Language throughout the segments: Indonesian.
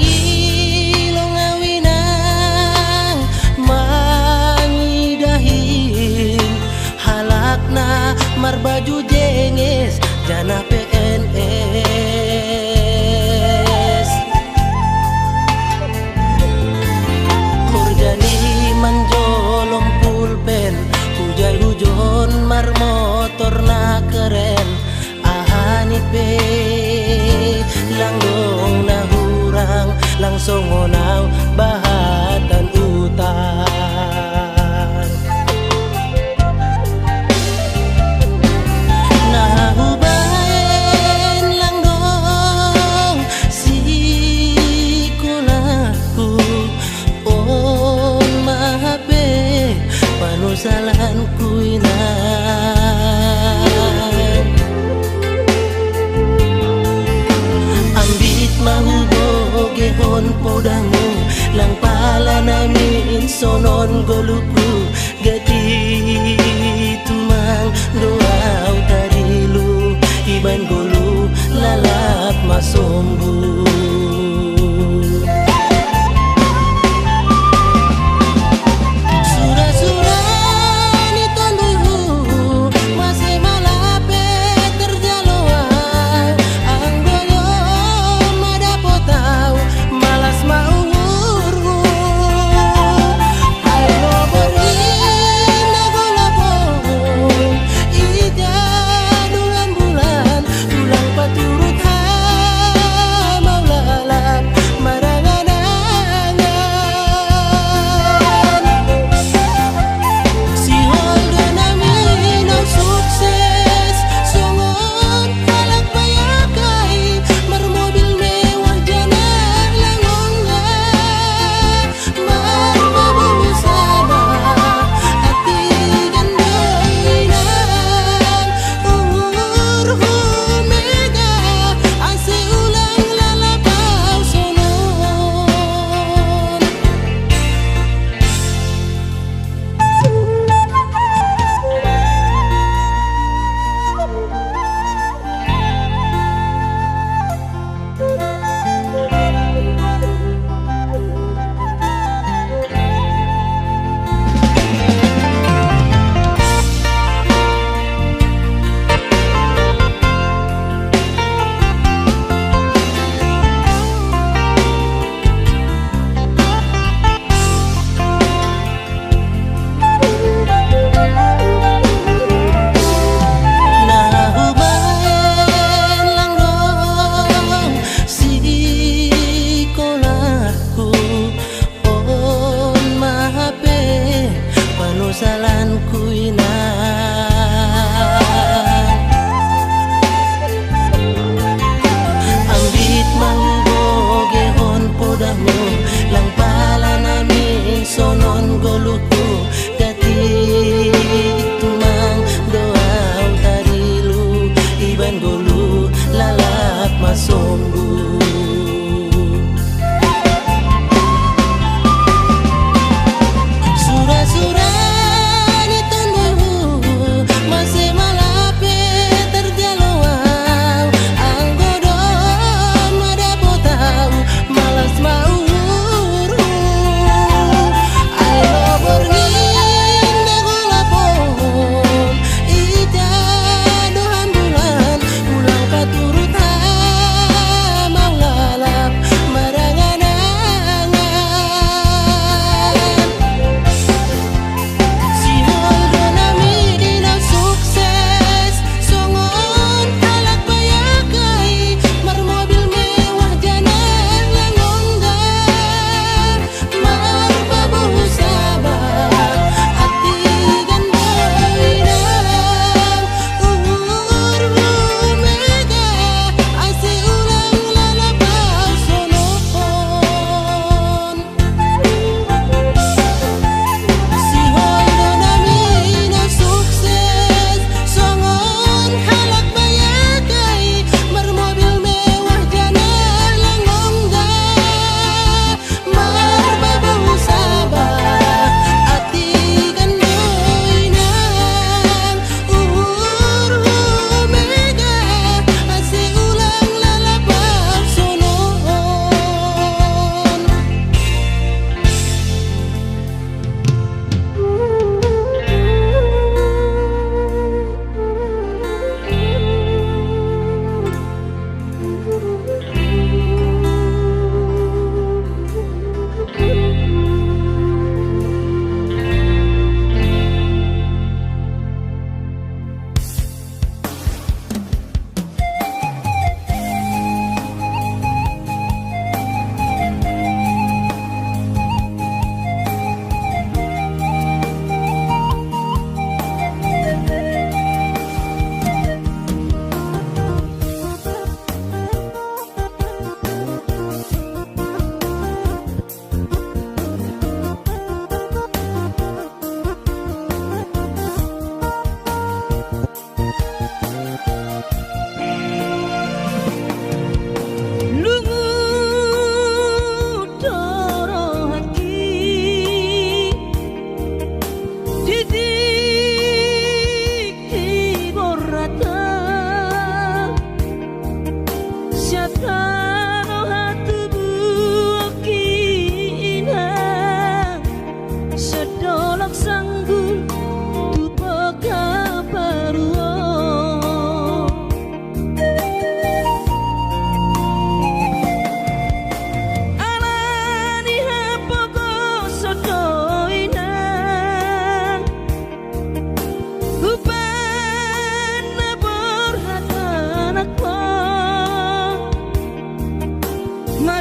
ilong awinang mangidahin halakna marbaju jenges jana PNS kurjani manjolom pulpen hujai hujon mar motor na keren ahanipe langdong na hurang langsung ngonaw bahatan utang nahubain langdong si kunaku on mahape panusalan kuinan ambit mahubogehon podamu lang pala namin sonon goluku gati tumang doaw tarilu iban golu lalap masombu malas mau ngurung ayo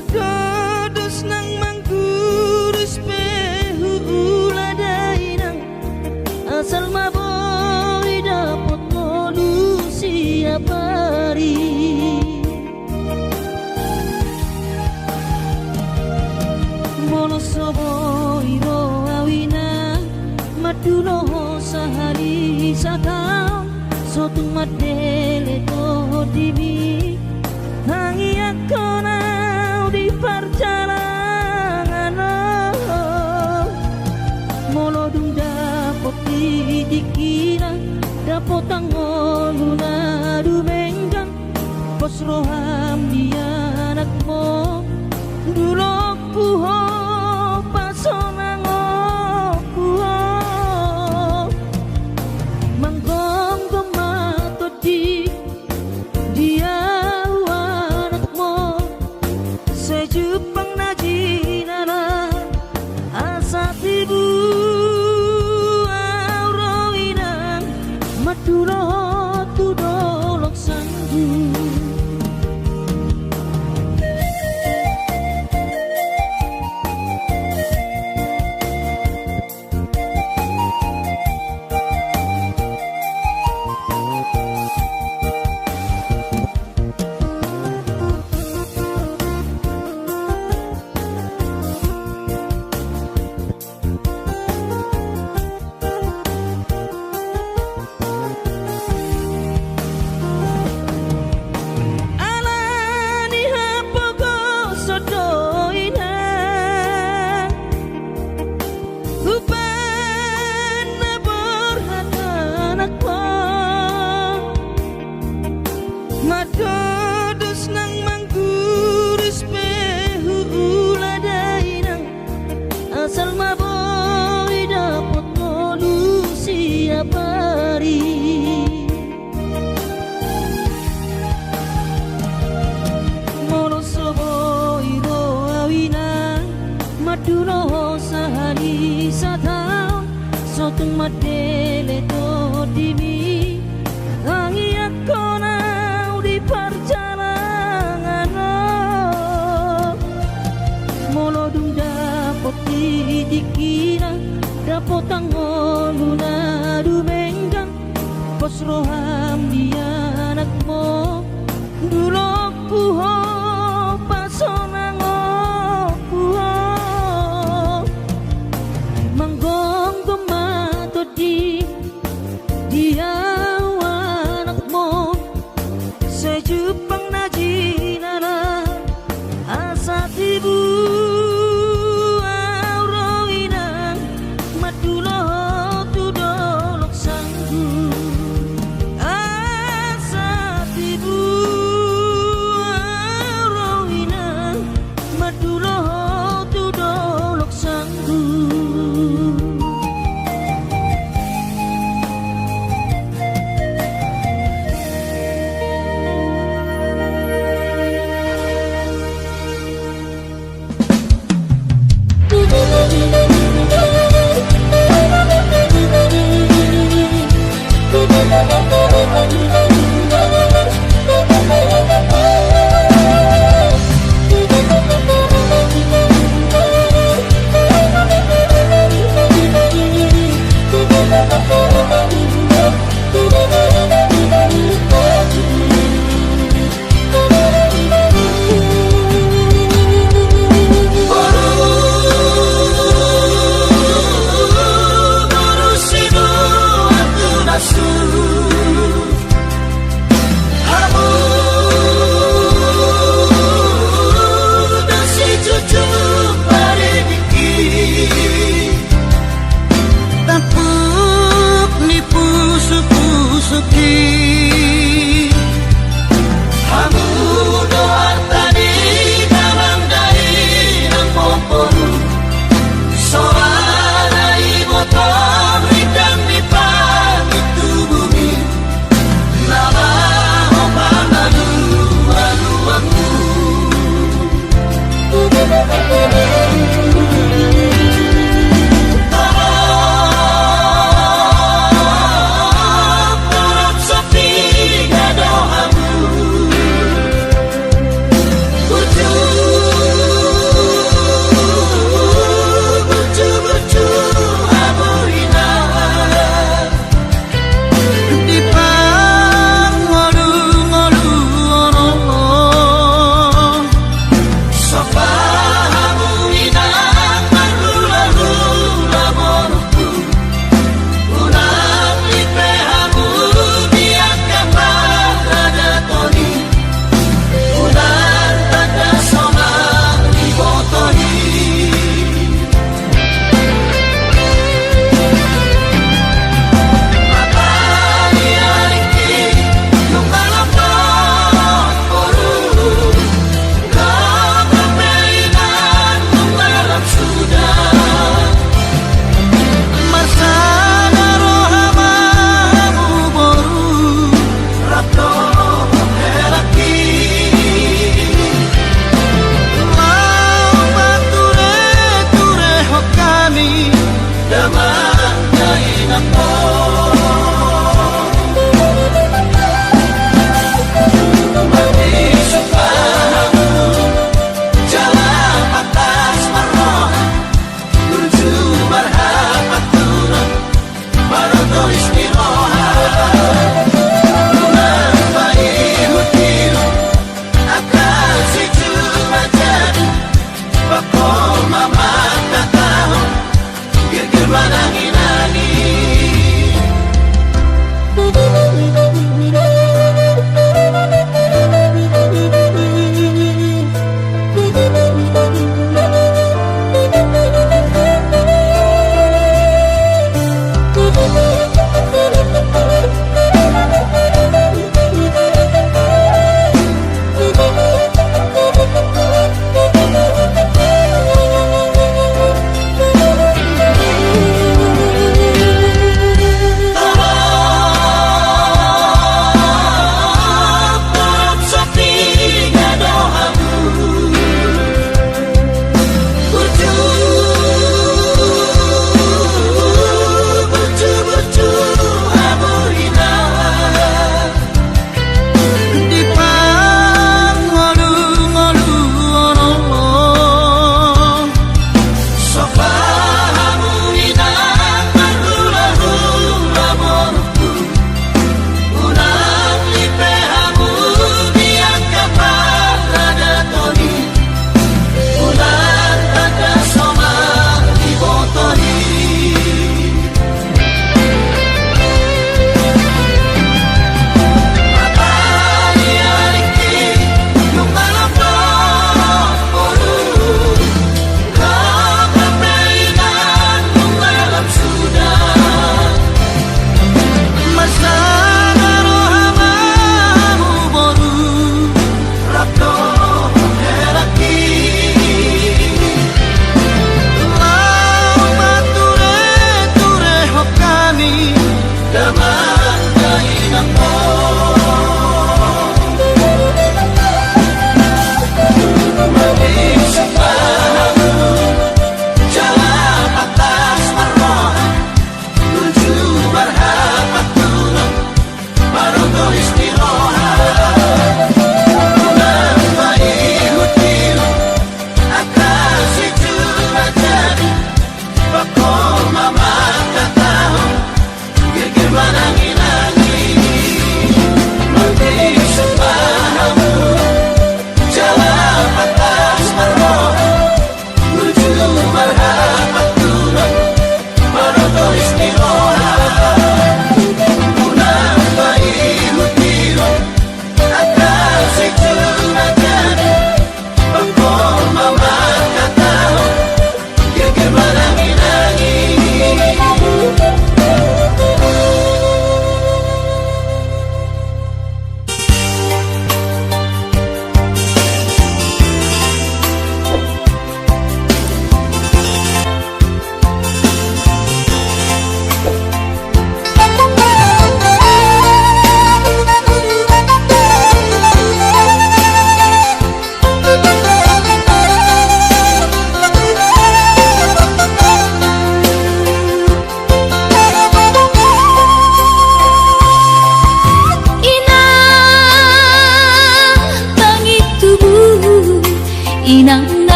Madodos nang manggurus pehu uladainang asal maboy dapot molu siap hari molo soboy ro awina madulo sahari sakau sotung madele to dibi hangi akona di perjalanan molo dung dapot dikira dapot tangoluna dumenggang pos roham dia anakmu dulu puho pasonang puho manggong gemato di dia Jepang najinana asa tibu auroinang madulo tudolok sanggu Madodos nang manggurus pehu uladainang asal maboy dapot molu siap hari molo soboy ro awina madulo sahari satau sotung madele to dimi hangi akona perjalanan molo dung dapot dikira dapot tangoluna dumenggang pos roham dia anakmu dulu puho pasonang puho manggong gemato di dia Jepang najinana asa tibu auroinang madulo tudolok sanggu asa tibu auroinang madulo tudolok sanggu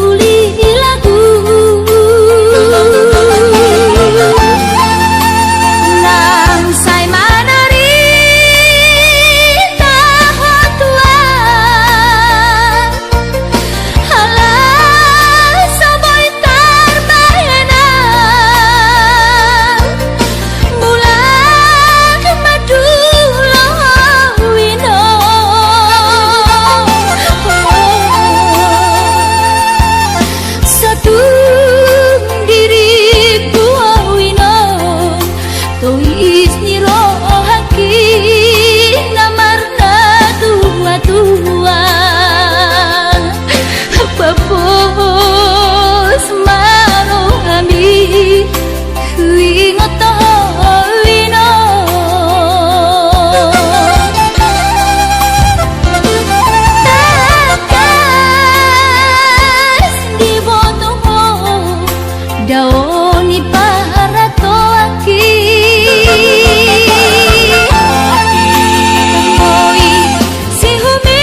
uli lagu nang say manari taho tua halah saboy tarbahena bulan madu wino satu diriku wino tuis niro haki namarna tua-tua papos maro ami wingoto wino takas di boto daoni para toaki oi si humi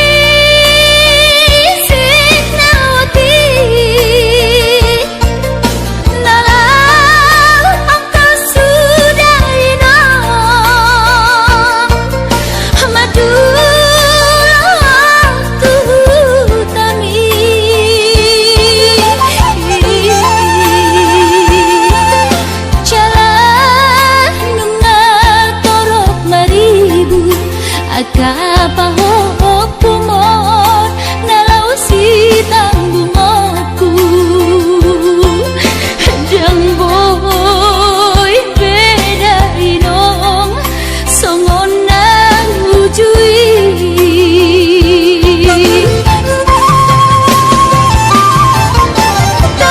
sinawati nalau angka sudah ino madu tami jalan nungal torok maribu akapahok kumon nalau si tanggungokku jang boy beda inong songon nang ujui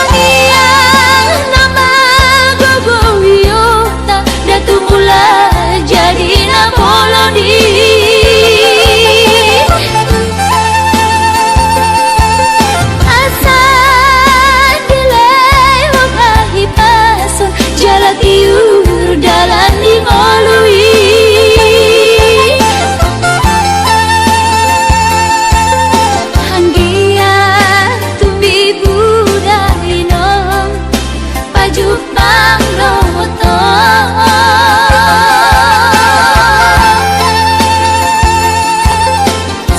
Taniang nama gogo wiyota datu mula jadi na bolodi asa dilai wakahi pason jalan tiur dalan di ngolui hanggia tumbi budak inong pajuk bang roto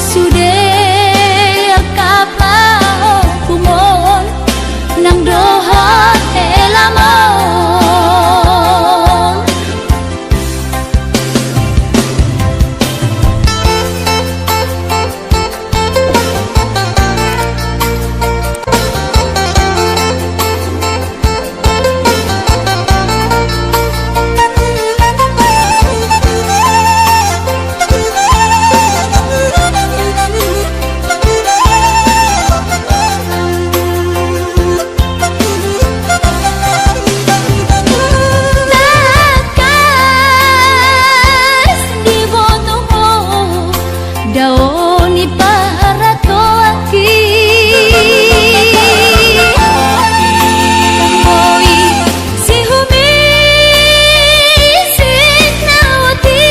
sudah kapau kumon nang doha elamon takas di boto daoni para toaki oi si humi sinawati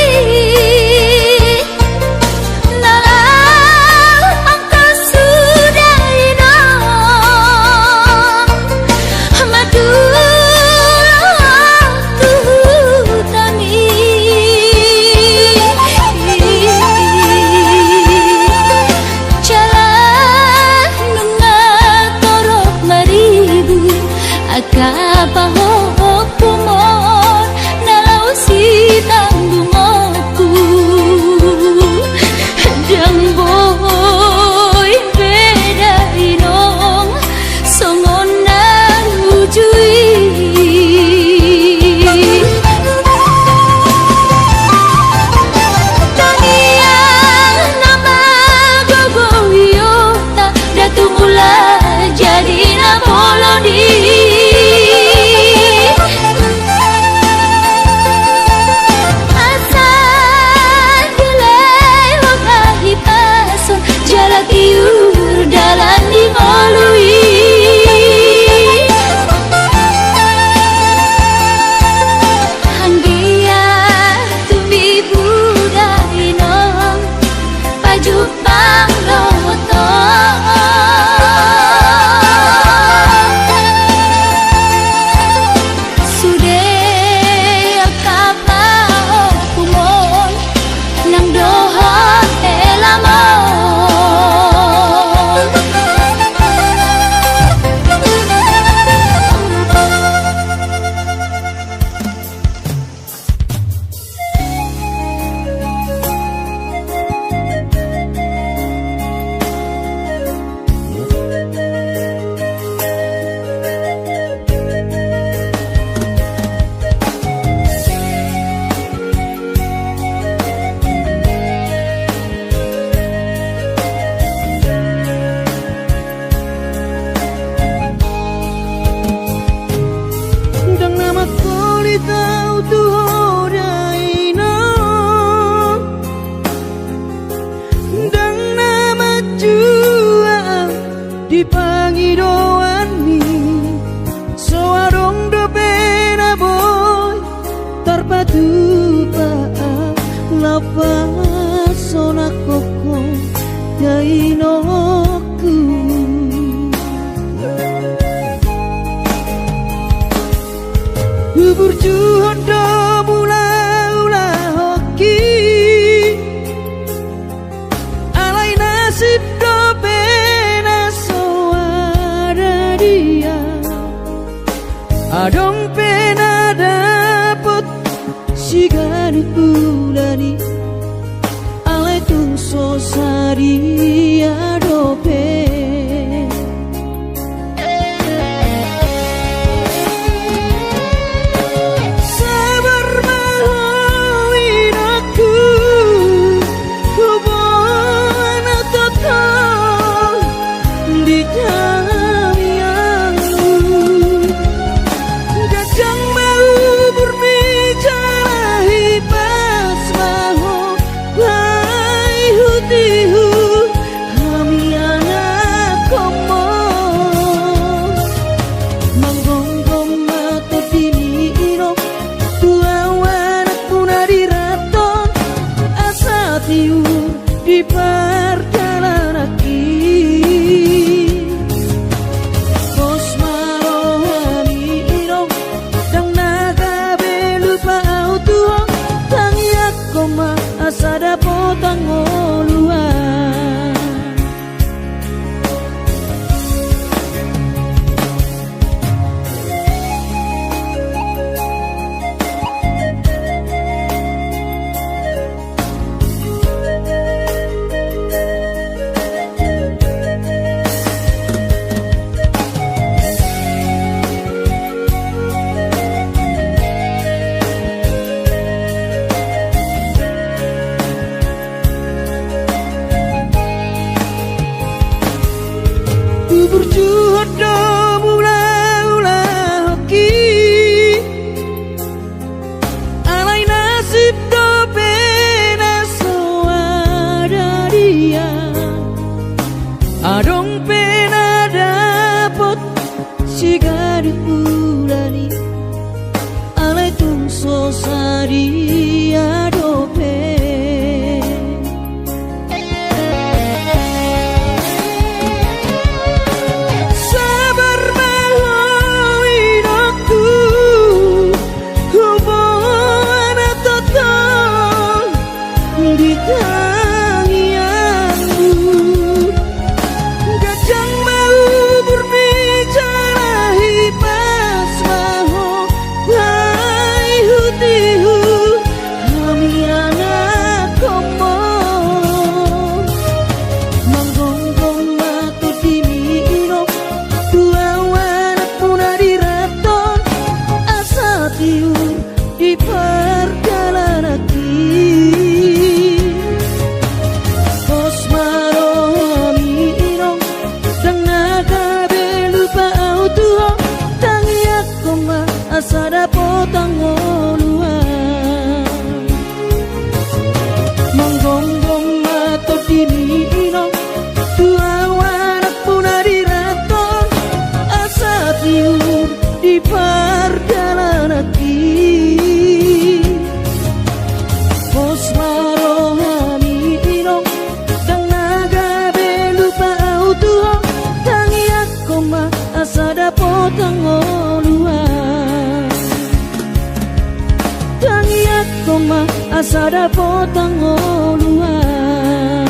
nalau angka sudah ino madu tami jalan nungal torok maribu akapahok kumon nalau si tanggungokku jang boy beda inong songon nang ujui Taniang nama gogo wiyota datu mula jadi na bolodi Burju hondo mula ula hoki alai nasib do pena soada dia adong pena dapet sigari ulani alai tung sosari adope di perjalanan Bos marohani irong dang naga belupa autuong tangiak koma asada potang oluan Burju hodo mula ula hoki alai nasib do pena soada dia adong pena dapot sigari ulani alai tung sosari adope di perjalanan Bos marohani irong dang naga belupa autuong tangiak koma asada potang oluan manggonggong mato dini irong dua wanak punari raton asa tiur di perjalanan Bos marohani irong dang naga belupa autuong tangiak koma asada potang oluan tangiak koma asada potang oluan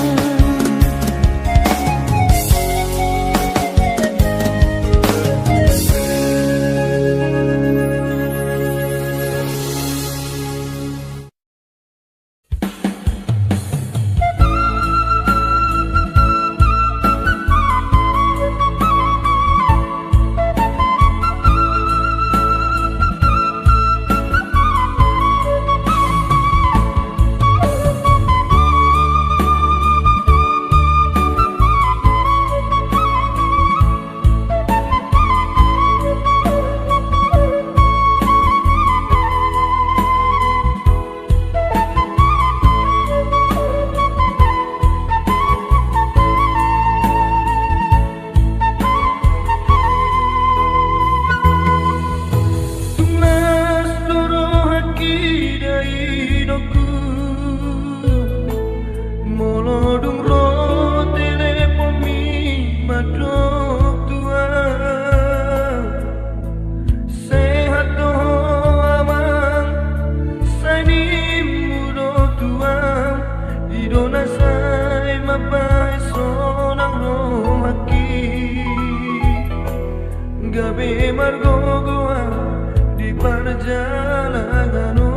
lebih mergo gua di perjalananmu.